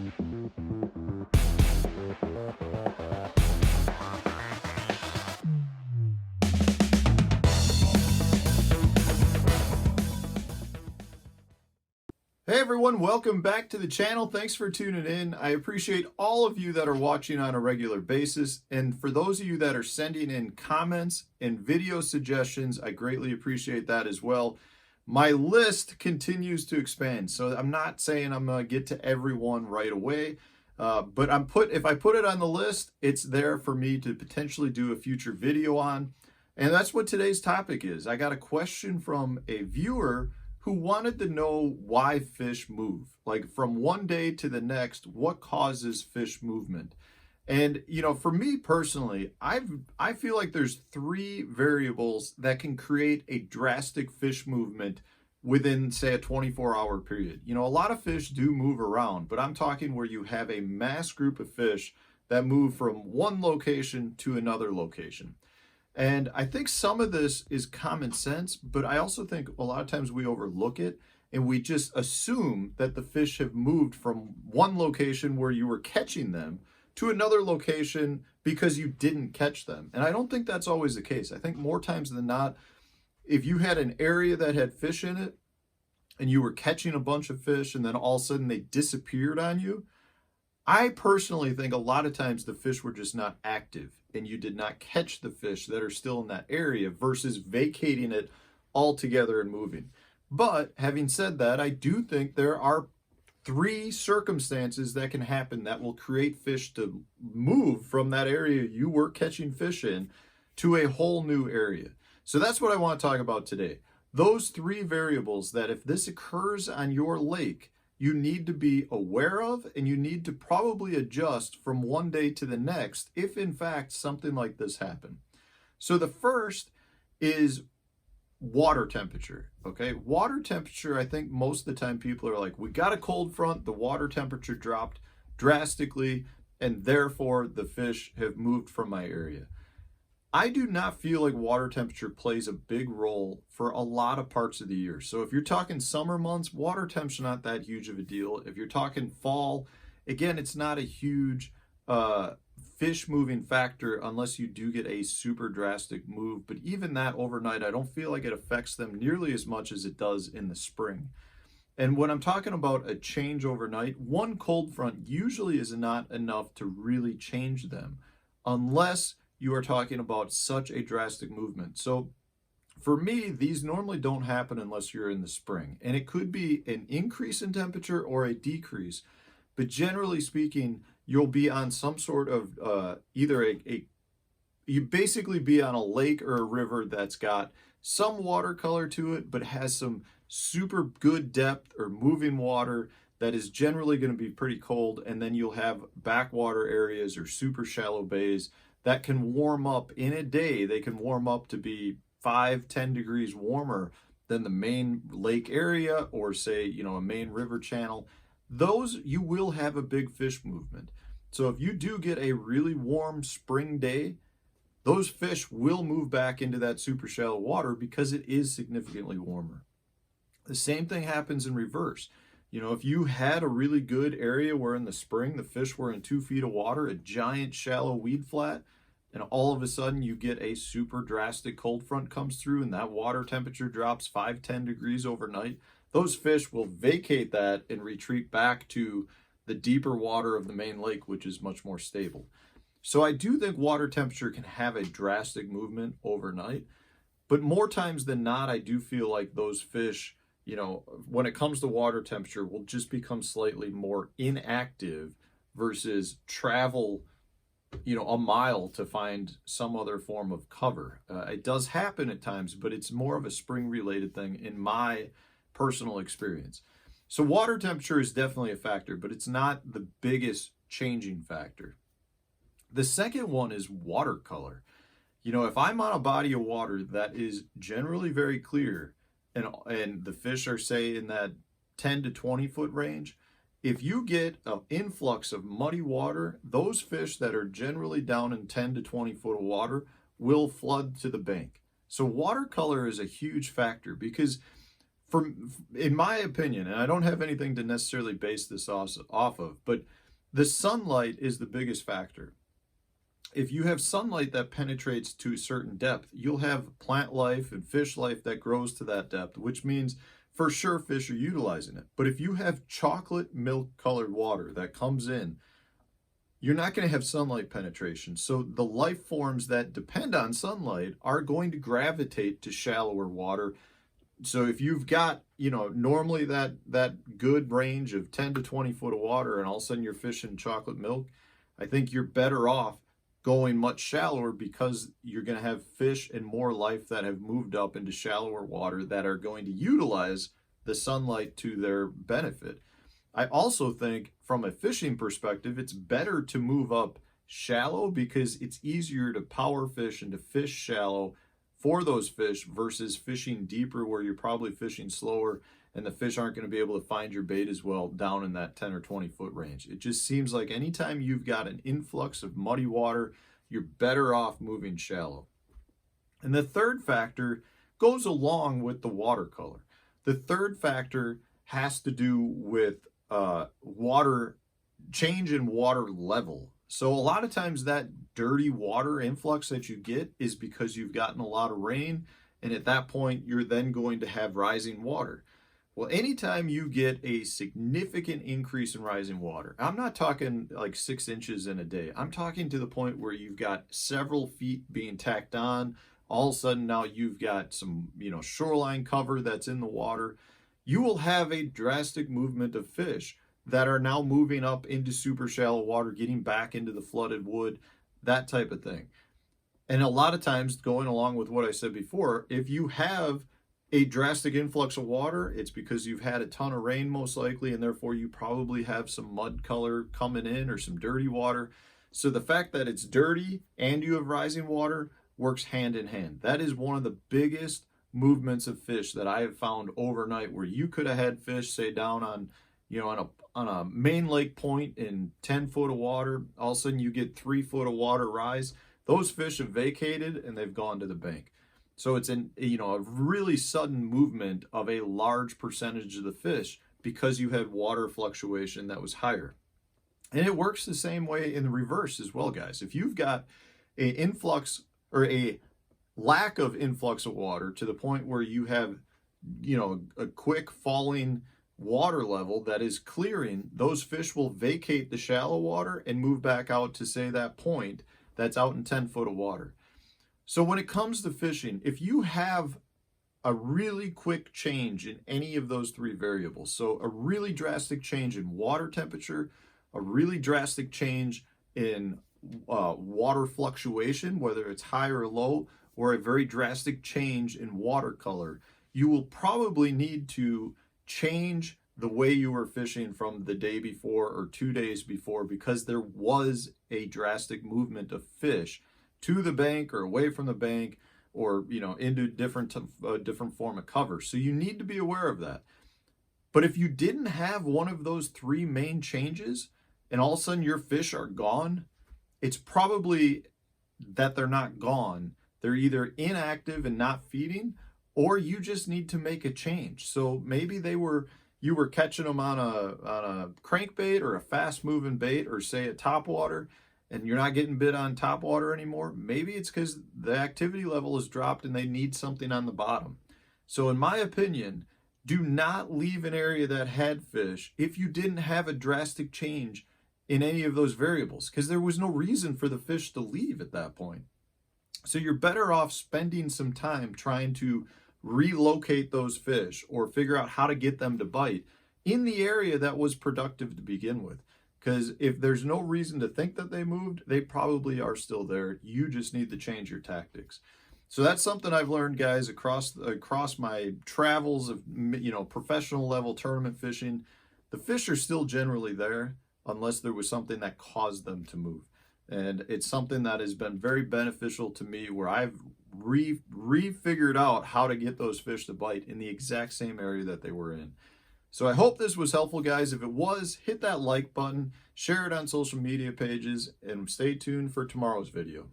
Hey everyone, welcome back to the channel. Thanks for tuning in. I appreciate all of you that are watching on a regular basis. And for those of you that are sending in comments and video suggestions, I greatly appreciate that as well. My list continues to expand. So I'm not saying I'm going to get to everyone right away, but if I put it on the list, it's there for me to potentially do a future video on. And that's what today's topic is. I got a question from a viewer who wanted to know why fish move. Like from one day to the next, what causes fish movement? And, you know, for me personally, I feel like there's three variables that can create a drastic fish movement within, say, a 24-hour period. You know, a lot of fish do move around, but I'm talking where you have a mass group of fish that move from one location to another location. And I think some of this is common sense, but I also think a lot of times we overlook it and we just assume that the fish have moved from one location where you were catching them to another location because you didn't catch them. And I don't think that's always the case. I think more times than not, if you had an area that had fish in it and you were catching a bunch of fish and then all of a sudden they disappeared on you, I personally think a lot of times the fish were just not active and you did not catch the fish that are still in that area versus vacating it altogether and moving. But having said that, I do think there are three circumstances that can happen that will create fish to move from that area you were catching fish in to a whole new area. So that's what I want to talk about today. Those three variables that if this occurs on your lake, you need to be aware of, and you need to probably adjust from one day to the next if in fact something like this happened. So the first is water temperature, okay? Water temperature, I think most of the time people are like, we got a cold front, the water temperature dropped drastically, and therefore the fish have moved from my area. I do not feel like water temperature plays a big role for a lot of parts of the year. So if you're talking summer months, water temp's not that huge of a deal. If you're talking fall, again, it's not a huge fish moving factor unless you do get a super drastic move. But even that overnight, I don't feel like it affects them nearly as much as it does in the spring. And when I'm talking about a change overnight, one cold front usually is not enough to really change them unless you are talking about such a drastic movement. So for me, these normally don't happen unless you're in the spring. And it could be an increase in temperature or a decrease. But generally speaking, you'll be on some sort of you basically be on a lake or a river that's got some water color to it, but has some super good depth or moving water that is generally going to be pretty cold. And then you'll have backwater areas or super shallow bays that can warm up in a day. They can warm up to be 5-10 degrees warmer than the main lake area or say, you know, a main river channel. Those you will have a big fish movement. So if you do get a really warm spring day, those fish will move back into that super shallow water because it is significantly warmer. The same thing happens in reverse. You know, if you had a really good area where in the spring the fish were in 2 feet of water, a giant shallow weed flat, and all of a sudden you get a super drastic cold front comes through and that water temperature drops 5-10 degrees overnight, those fish will vacate that and retreat back to the deeper water of the main lake, which is much more stable. So I do think water temperature can have a drastic movement overnight, but more times than not, I do feel like those fish, you know, when it comes to water temperature, will just become slightly more inactive versus travel, you know, a mile to find some other form of cover. It does happen at times, but it's more of a spring related thing in my personal experience. So water temperature is definitely a factor, but it's not the biggest changing factor. The second one is water color. You know, if I'm on a body of water that is generally very clear and the fish are, say, in that 10 to 20 foot range, if you get an influx of muddy water, those fish that are generally down in 10 to 20 foot of water will flood to the bank. So water color is a huge factor because in my opinion, and I don't have anything to necessarily base this off of, but the sunlight is the biggest factor. If you have sunlight that penetrates to a certain depth, you'll have plant life and fish life that grows to that depth, which means for sure fish are utilizing it. But if you have chocolate milk colored water that comes in, you're not going to have sunlight penetration. So the life forms that depend on sunlight are going to gravitate to shallower water. So if you've got, normally that good range of 10 to 20 foot of water, and all of a sudden you're fishing chocolate milk, I think you're better off going much shallower, because you're going to have fish and more life that have moved up into shallower water that are going to utilize the sunlight to their benefit. I also think from a fishing perspective, it's better to move up shallow because it's easier to power fish and to fish shallow for those fish versus fishing deeper where you're probably fishing slower and the fish aren't going to be able to find your bait as well down in that 10 or 20 foot range. It just seems like anytime you've got an influx of muddy water, you're better off moving shallow. And the third factor goes along with the watercolor. The third factor has to do with change in water level. So a lot of times that dirty water influx that you get is because you've gotten a lot of rain, and at that point you're then going to have rising water. Well, anytime you get a significant increase in rising water, I'm not talking like 6 inches in a day. I'm talking to the point where you've got several feet being tacked on. All of a sudden now you've got some, shoreline cover that's in the water. You will have a drastic movement of fish that are now moving up into super shallow water, getting back into the flooded wood, that type of thing. And a lot of times, going along with what I said before, if you have a drastic influx of water, it's because you've had a ton of rain most likely, and therefore you probably have some mud color coming in or some dirty water. So the fact that it's dirty and you have rising water works hand in hand. That is one of the biggest movements of fish that I have found overnight, where you could have had fish, say, down on, on a main lake point in 10 foot of water. All of a sudden you get 3 foot of water rise. Those fish have vacated and they've gone to the bank. So it's a really sudden movement of a large percentage of the fish because you had water fluctuation that was higher. And it works the same way in the reverse as well, guys. If you've got an influx or a lack of influx of water to the point where you have, a quick falling water level that is clearing, those fish will vacate the shallow water and move back out to, say, that point that's out in 10 foot of water. So when it comes to fishing, if you have a really quick change in any of those 3 variables, so a really drastic change in water temperature, a really drastic change in water fluctuation, whether it's high or low, or a very drastic change in water color, you will probably need to change the way you were fishing from the day before or 2 days before, because there was a drastic movement of fish to the bank or away from the bank, or into different form of cover. So you need to be aware of that. But if you didn't have one of those 3 main changes and all of a sudden your fish are gone, it's probably that they're not gone. They're either inactive and not feeding, or you just need to make a change. So maybe you were catching them on a crankbait or a fast moving bait, or say a topwater, and you're not getting bit on topwater anymore. Maybe it's because the activity level has dropped and they need something on the bottom. So in my opinion, do not leave an area that had fish if you didn't have a drastic change in any of those variables, because there was no reason for the fish to leave at that point. So you're better off spending some time trying to relocate those fish or figure out how to get them to bite in the area that was productive to begin with. Because if there's no reason to think that they moved, they probably are still there. You just need to change your tactics. So that's something I've learned, guys, across my travels of professional level tournament fishing. The fish are still generally there unless there was something that caused them to move. And it's something that has been very beneficial to me, where I've refigured out how to get those fish to bite in the exact same area that they were in. So I hope this was helpful, guys. If it was, hit that like button, share it on social media pages, and stay tuned for tomorrow's video.